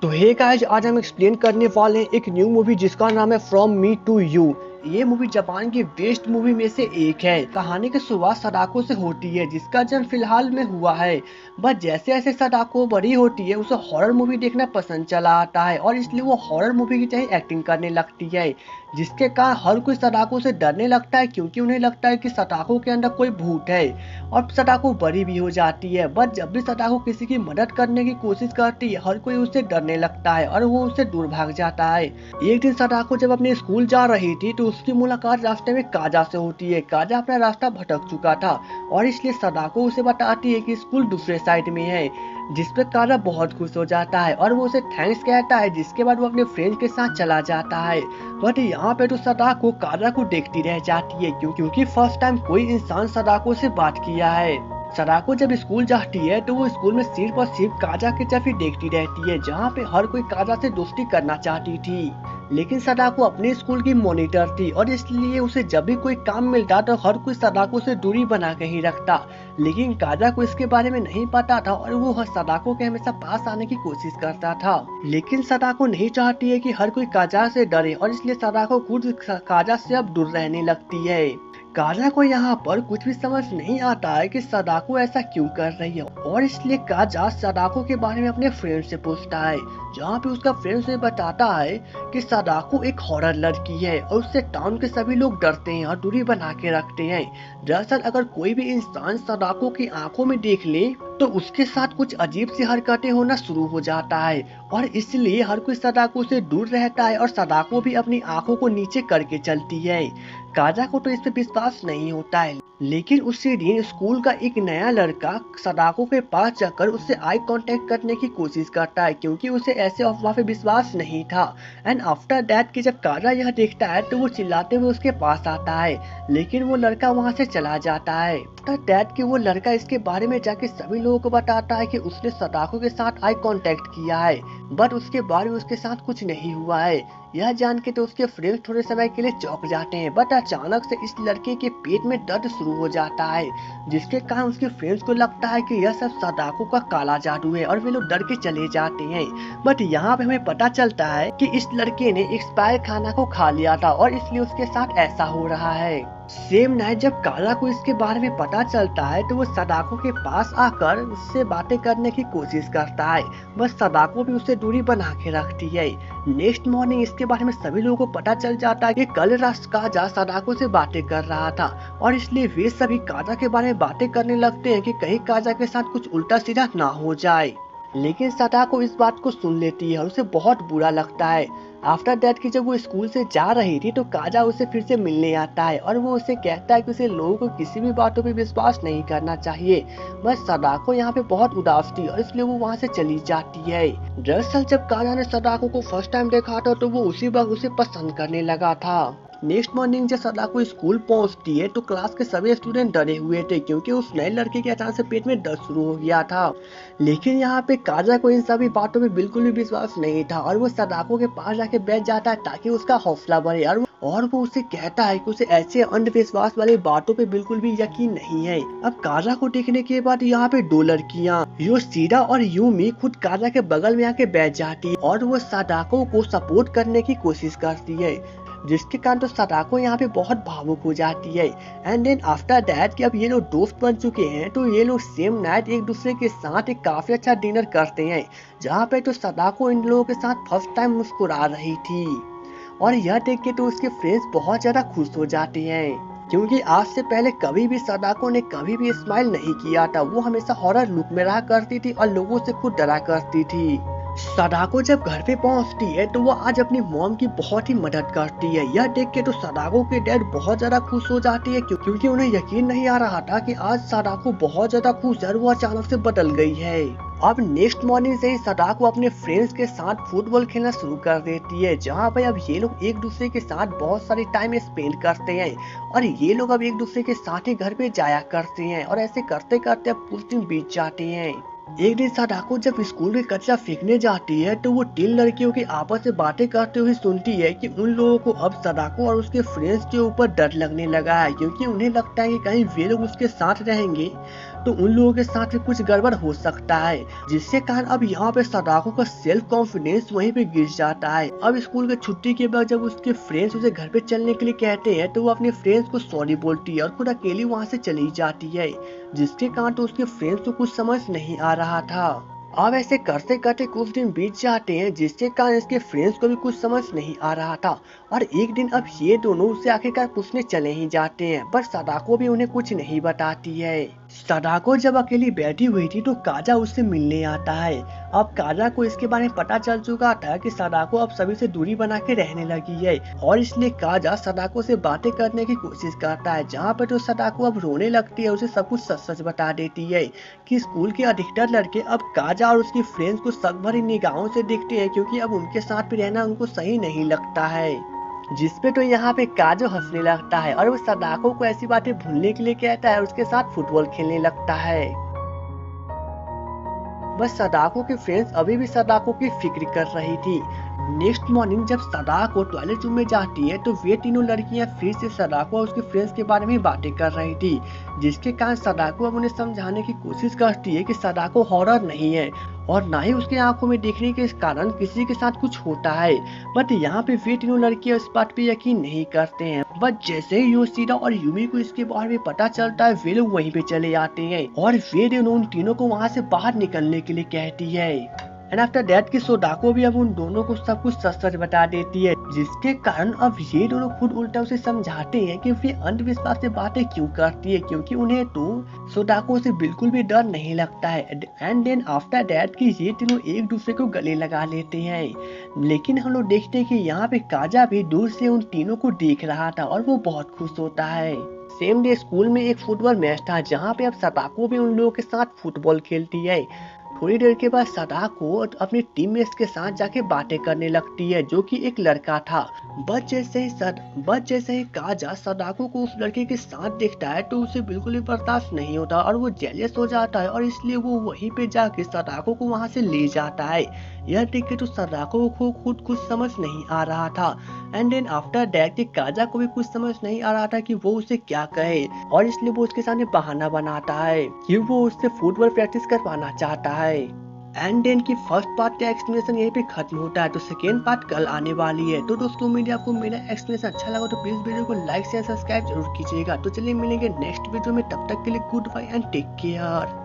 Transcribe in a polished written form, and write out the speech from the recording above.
तो hey guys, आज हम एक्सप्लेन करने वाले हैं एक न्यू मूवी जिसका नाम है फ्रॉम मी टू यू। ये मूवी जापान की बेस्ट मूवी में से एक है। कहानी की शुरुआत सदाको से होती है जिसका जन्म फिलहाल में हुआ है। बस जैसे जैसे सदाको बड़ी होती है उसे हॉरर मूवी देखना पसंद चला आता है और इसलिए वो हॉरर मूवी की तरह एक्टिंग करने लगती है, जिसके कारण हर कोई सदाको से डरने लगता है क्योंकि उन्हें लगता है कि सदाको के अंदर कोई भूत है। और सदाको बड़ी भी हो जाती है। बस जब भी सदाको किसी की मदद करने की कोशिश करती है हर कोई उससे डरने लगता है और वो उससे दूर भाग जाता है। एक दिन सदाको जब अपने स्कूल जा रही थी तो उसकी मुलाकात रास्ते में काजा से होती है। काजा अपना रास्ता भटक चुका था और इसलिए सदाको उसे बताती है कि स्कूल दूसरे साइड में है, जिस पे काजा बहुत खुश हो जाता है और वो उसे थैंक्स कहता है, जिसके बाद वो अपने फ्रेंड के साथ चला जाता है। बट यहाँ पे तो सदाको काजा को देखती रह जाती है क्योंकि फर्स्ट टाइम कोई इंसान सदाको से बात किया है। सदाको जब स्कूल जाती है तो वो स्कूल में सिर्फ और सिर्फ काजा की तरफ ही देखती रहती है, जहाँ पे हर कोई काजा से दोस्ती करना चाहती थी। लेकिन सदाको अपने स्कूल की मॉनिटर थी और इसलिए उसे जब भी कोई काम मिलता तो हर कोई सदाको से दूरी बना के ही रखता। लेकिन काजा को इसके बारे में नहीं पता था और वो सदाको के हमेशा पास आने की कोशिश करता था। लेकिन सदाको नहीं चाहती है कि हर कोई काजा से डरे और इसलिए सदाको खुद काजा से अब दूर रहने लगती है। काजा को यहाँ पर कुछ भी समझ नहीं आता है कि सदाको ऐसा क्यों कर रही है और इसलिए काजा सदाको के बारे में अपने फ्रेंड से पूछता है, जहाँ पे उसका फ्रेंड उसे बताता है कि सदाको एक हॉरर लड़की है और उससे टाउन के सभी लोग डरते हैं और दूरी बना के रखते हैं। दरअसल अगर कोई भी इंसान सदाको की आंखों में देख ले तो उसके साथ कुछ अजीब सी हरकतें होना शुरू हो जाता है और इसलिए हर कोई सदाको से दूर रहता है और सदाको भी अपनी आंखों को नीचे करके चलती है। काजा को तो इस पे विश्वास नहीं होता है, लेकिन उसी दिन स्कूल का एक नया लड़का सदाको के पास जाकर उससे आई कांटेक्ट करने की कोशिश करता है क्योंकि उसे ऐसे अफवाह पे विश्वास नहीं था। एंड आफ्टर दैट कि जब काजा यह देखता है तो वो चिल्लाते हुए उसके पास आता है, लेकिन वो लड़का वहाँ से चला जाता है। आफ्टर दैट कि वो लड़का इसके बारे में जाके सभी लोगों को बताता है कि उसने सदाको के साथ आई कांटेक्ट किया है, बट उसके बाद में उसके साथ कुछ नहीं हुआ है। यह जान के तो उसके फ्रेंड्स थोड़े समय के लिए चौंक जाते हैं, बट अचानक से इस लड़के के पेट में दर्द शुरू हो जाता है, जिसके कारण उसके फ्रेंड्स को लगता है कि यह सब सदाको का काला जादू है और वे लोग डर के चले जाते हैं। बट यहाँ पे हमें पता चलता है कि इस लड़के ने एक्सपायर खाना को खा लिया था और इसलिए उसके साथ ऐसा हो रहा है। सेम नाइट जब काजा को इसके बारे में पता चलता है तो वो सदाको के पास आकर उससे बातें करने की कोशिश करता है, बस सदाको भी उससे दूरी बना के रखती है। नेक्स्ट मॉर्निंग इसके बारे में सभी लोगों को पता चल जाता है कि कल रात काजा सदाको से बातें कर रहा था और इसलिए वे सभी काजा के बारे में बातें करने लगते हैं कि कहीं काजा के साथ कुछ उल्टा सीधा ना हो जाए। लेकिन सदाको इस बात को सुन लेती है और उसे बहुत बुरा लगता है। आफ्टर दैट कि जब वो स्कूल से जा रही थी तो काजा उसे फिर से मिलने आता है और वो उसे कहता है कि उसे लोगों को किसी भी बातों पे विश्वास नहीं करना चाहिए। बस सदाको यहाँ पे बहुत उदास थी और इसलिए वो वहाँ से चली जाती है। दरअसल जब काजा ने सदाको को फर्स्ट टाइम देखा था तो वो उसी वक्त उसे पसंद करने लगा था। नेक्स्ट मॉर्निंग जब सदाको स्कूल पहुंचती है तो क्लास के सभी स्टूडेंट डरे हुए थे क्योंकि उस नए लड़के के अचानक से पेट में दर्द शुरू हो गया था। लेकिन यहाँ पे काजा को इन सभी बातों में बिल्कुल भी विश्वास नहीं था और वो सदाको के पास जाके बैठ जाता है ताकि उसका हौसला बढ़े और वो उसे कहता है कि उसे ऐसे अंधविश्वास वाली बातों पे बिल्कुल भी यकीन नहीं है। अब काजा को देखने के बाद यहाँ पे दो लड़कियाँ योशिदा और यूमी खुद काजा के बगल में आके बैठ जाती है और वो सदाको को सपोर्ट करने की कोशिश करती है, जिसके कारण तो सदाको यहाँ पे बहुत भावुक हो जाती है। एंड देन आफ्टर दैट कि अब ये लोग दोस्त बन चुके हैं तो ये लोग सेम नाइट एक दूसरे के साथ एक काफी अच्छा डिनर करते हैं, जहाँ पे तो सदाको इन लोगों के साथ फर्स्ट टाइम मुस्कुरा रही थी और यह देख के तो उसके फ्रेंड्स बहुत ज्यादा खुश हो जाते हैं क्योंकि आज से पहले कभी भी सदाको ने कभी भी स्माइल नहीं किया था। वो हमेशा हॉरर लुक में रहा करती थी और लोगों से खुद डरा करती थी। सदाको जब घर पे पहुंचती है तो वो आज अपनी मॉम की बहुत ही मदद करती है। यह देख के तो सदाको के डैड बहुत ज्यादा खुश हो जाती है क्योंकि उन्हें यकीन नहीं आ रहा था कि आज सदाको बहुत ज्यादा खुश है, वो अचानक से बदल गई है। अब नेक्स्ट मॉर्निंग से ही सदाको अपने फ्रेंड्स के साथ फुटबॉल खेलना शुरू कर देती है, जहाँ पे अब ये लोग एक दूसरे के साथ बहुत सारी टाइम स्पेंड करते हैं और ये लोग अब एक दूसरे के साथ ही घर पे जाया करते हैं और ऐसे करते करते अब कुछ दिन बीत जाते हैं। एक दिन सदाको जब स्कूल में कचरा फेंकने जाती है तो वो तीन लड़कियों की आपस में बातें करते हुए सुनती है कि उन लोगों को अब सदाको और उसके फ्रेंड्स के ऊपर डर लगने लगा है क्योंकि उन्हें लगता है कि कहीं वे लोग उसके साथ रहेंगे तो उन लोगों के साथ भी कुछ गड़बड़ हो सकता है, जिसके कारण अब यहाँ पे सदाको का सेल्फ कॉन्फिडेंस वहीं पे गिर जाता है। अब स्कूल के छुट्टी के बाद जब उसके फ्रेंड्स उसे घर पे चलने के लिए कहते हैं तो वो अपने फ्रेंड्स को सॉरी बोलती है और खुद अकेली वहाँ से चली जाती है, जिसके कारण तो उसके फ्रेंड्स को कुछ समझ नहीं आ रहा था। अब ऐसे करते करते कुछ दिन बीत जाते हैं, जिसके कारण इसके फ्रेंड्स को भी कुछ समझ नहीं आ रहा था। और एक दिन अब ये दोनों उससे आखिरकार पूछने चले ही जाते हैं, पर सदाको भी उन्हें कुछ नहीं बताती है। सदाको जब अकेली बैठी हुई थी तो काजा उससे मिलने आता है। अब काजा को इसके बारे में पता चल चुका था कि सदाको अब सभी से दूरी बना के रहने लगी है, और इसलिए काजा सदाको से बातें करने की कोशिश करता है, जहाँ पर तो सदाको अब रोने लगती है, उसे सब कुछ सच सच बता देती है कि स्कूल के अधिकतर लड़के अब काजा और उसकी फ्रेंड्स को शक भरी निगाहों से देखते हैं, क्योंकि अब उनके साथ भी रहना उनको सही नहीं लगता है। जिसपे तो यहाँ पे काजो हंसने लगता है और वो सदाको को ऐसी बातें भूलने के लिए कहता है, उसके साथ फुटबॉल खेलने लगता है। बस सदाको के फ्रेंड्स अभी भी सदाको की फिक्र कर रही थी। नेक्स्ट मॉर्निंग जब सदाको टॉयलेट रूम में जाती है तो वे तीनों लड़कियां फिर से सदाको और उसके फ्रेंड्स के बारे में बातें कर रही थी, जिसके कारण सदाको अब उन्हें समझाने की कोशिश करती है कि सदाको हॉरर नहीं है और ना ही उसकी आंखों में देखने के कारण किसी के साथ कुछ होता है। बट यहाँ पे वे तीनों लड़कियां इस बात पे यकीन नहीं करते हैं। बट जैसे ही योशिदा और यूमी को इसके बारे में पता चलता है, वे लोग वहीं पे चले आते हैं और वे दोनों उन तीनों को वहाँ से बाहर निकलने के लिए कहती है। एंड आफ्टर दैट की सदाको भी अब उन दोनों को सब कुछ सच सच बता देती है, जिसके कारण अब ये दोनों खुद उल्टा उसे समझाते हैं कि वे अंधविश्वास से बातें क्यों करती है, क्योंकि उन्हें तो सदाको से बिल्कुल भी डर नहीं लगता है। एंड देन आफ्टर दैट कि ये तीनों एक दूसरे को गले लगा लेते हैं। लेकिन हम लोग देखते हैं कि यहाँ पे काजा भी दूर से उन तीनों को देख रहा था और वो बहुत खुश होता है। सेम डे स्कूल में एक फुटबॉल मैच था, जहाँ पे अब सदाको भी उन लोगों के साथ फुटबॉल खेलती है। थोड़ी देर के बाद सदाको अपने टीममेट्स के साथ जाके बातें करने लगती है, जो कि एक लड़का था। बस जैसे ही काजा सदाको को उस लड़के के साथ देखता है तो उसे बिल्कुल भी बर्दाश्त नहीं होता और वो जेलस हो जाता है, और इसलिए वो वहीं पे जाके सदाको को वहां से ले जाता है। यह देख के तो सदाको को खुद कुछ समझ नहीं आ रहा था। एंड देन आफ्टर दैट काजा को भी कुछ समझ नहीं आ रहा था कि वो उसे क्या कहे, और इसलिए वो उसके सामने बहाना बनाता है कि वो उससे फुटबॉल प्रैक्टिस करवाना चाहता है। एंड देन की फर्स्ट पार्ट का एक्सप्लेनेशन यहीं पे खत्म होता है, तो सेकेंड पार्ट कल आने वाली है। तो दोस्तों उम्मीद है आपको मेरा एक्सप्लेनेशन अच्छा लगा, तो प्लीज वीडियो को लाइक शेयर सब्सक्राइब जरूर कीजिएगा। तो चलिए मिलेंगे नेक्स्ट वीडियो में, तब तक के लिए goodbye and take care.